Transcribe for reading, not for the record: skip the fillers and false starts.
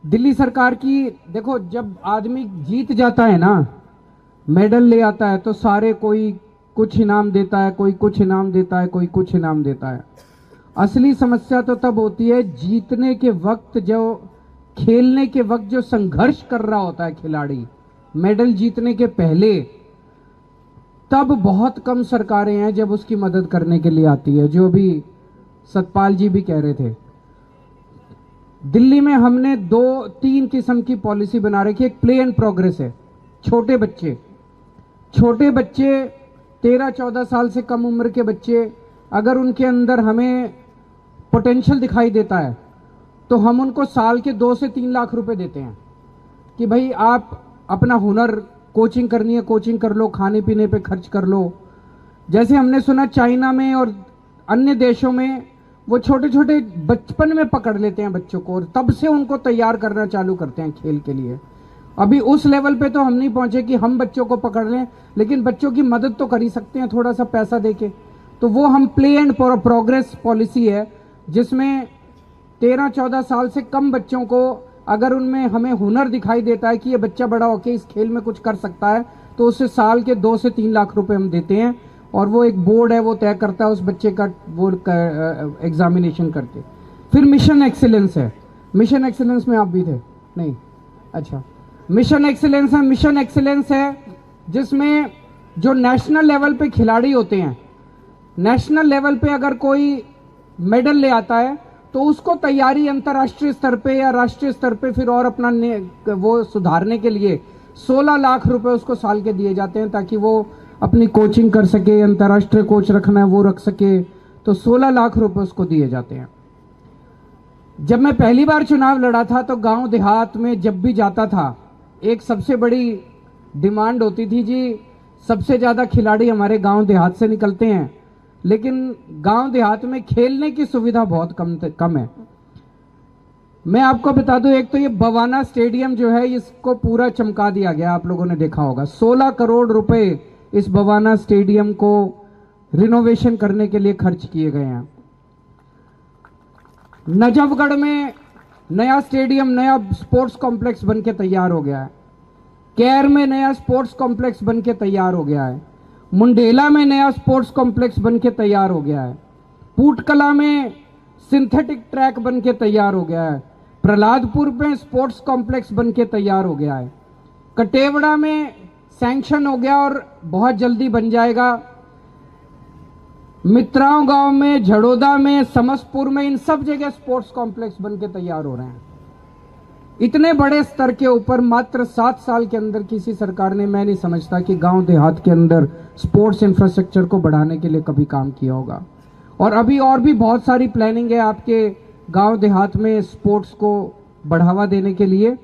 दिल्ली सरकार की, देखो जब आदमी जीत जाता है ना, मेडल ले आता है, तो सारे कोई कुछ इनाम देता है, कोई कुछ इनाम देता है, कोई कुछ इनाम देता है। असली समस्या तो तब होती है जीतने के वक्त, जो खेलने के वक्त जो संघर्ष कर रहा होता है खिलाड़ी मेडल जीतने के पहले, तब बहुत कम सरकारें हैं जब उसकी मदद करने के लिए आती है। जो भी सतपाल जी भी कह रहे थे, दिल्ली में हमने 2-3 किस्म की पॉलिसी बना रखी है। एक प्ले एंड प्रोग्रेस है। छोटे बच्चे 13-14 साल से कम उम्र के बच्चे, अगर उनके अंदर हमें पोटेंशियल दिखाई देता है तो हम उनको साल के 2 से 3 लाख रुपए देते हैं कि भाई आप अपना हुनर, कोचिंग करनी है कोचिंग कर लो, खाने पीने पे खर्च कर लो। जैसे हमने सुना चाइना में और अन्य देशों में वो छोटे छोटे बचपन में पकड़ लेते हैं बच्चों को और तब से उनको तैयार करना चालू करते हैं खेल के लिए। अभी उस लेवल पे तो हम नहीं पहुंचे कि हम बच्चों को पकड़ लें, लेकिन बच्चों की मदद तो कर ही सकते हैं थोड़ा सा पैसा देके। तो वो हम प्ले एंड प्रोग्रेस पॉलिसी है, जिसमें 13-14 साल से कम बच्चों को अगर उनमें हमें हुनर दिखाई देता है कि ये बच्चा बड़ा होके इस खेल में कुछ कर सकता है, तो उसे साल के 2 से 3 लाख रुपए हम देते हैं और वो एक बोर्ड है, वो तय करता है उस बच्चे का वो एग्जामिनेशन करके। फिर मिशन एक्सीलेंस है। मिशन एक्सीलेंस में आप भी थे? नहीं, अच्छा। मिशन एक्सीलेंस है। मिशन एक्सीलेंस है जिसमें जो नेशनल लेवल पे खिलाड़ी होते हैं, नेशनल लेवल पे अगर कोई मेडल ले आता है तो उसको तैयारी अंतर्राष्ट्रीय स्तर पे या राष्ट्रीय स्तर पे फिर और अपना वो सुधारने के लिए 16 लाख रुपए उसको साल के दिए जाते हैं, ताकि वो अपनी कोचिंग कर सके, अंतर्राष्ट्रीय कोच रखना है वो रख सके, तो 16 लाख रुपए उसको दिए जाते हैं। जब मैं पहली बार चुनाव लड़ा था तो गांव देहात में जब भी जाता था, एक सबसे बड़ी डिमांड होती थी, जी सबसे ज्यादा खिलाड़ी हमारे गांव देहात से निकलते हैं, लेकिन गांव देहात में खेलने की सुविधा बहुत कम है। मैं आपको बता दूं, एक तो ये बवाना स्टेडियम जो है इसको पूरा चमका दिया गया, आप लोगों ने देखा होगा। 16 करोड़ रुपए इस बवाना स्टेडियम को रिनोवेशन करने के लिए खर्च किए गए हैं। नजफगढ़ में नया स्टेडियम, नया स्पोर्ट्स कॉम्प्लेक्स बन के तैयार हो गया है। कैर में नया स्पोर्ट्स कॉम्प्लेक्स बन के तैयार हो गया है। मुंडेला में नया स्पोर्ट्स कॉम्प्लेक्स बन के तैयार हो गया है। पूटकला में सिंथेटिक ट्रैक बन के तैयार हो गया है। प्रहलादपुर में स्पोर्ट्स कॉम्प्लेक्स बन के तैयार हो गया है। कटेवड़ा में सैंक्शन हो गया और बहुत जल्दी बन जाएगा। मित्राओं गांव में, झड़ोदा में, समसपुर में, इन सब जगह स्पोर्ट्स कॉम्प्लेक्स बन के तैयार हो रहे हैं। इतने बड़े स्तर के ऊपर मात्र 7 साल के अंदर किसी सरकार ने, मैं नहीं समझता कि गांव देहात के अंदर स्पोर्ट्स इंफ्रास्ट्रक्चर को बढ़ाने के लिए कभी काम किया होगा। और अभी और भी बहुत सारी प्लानिंग है आपके गांव देहात में स्पोर्ट्स को बढ़ावा देने के लिए।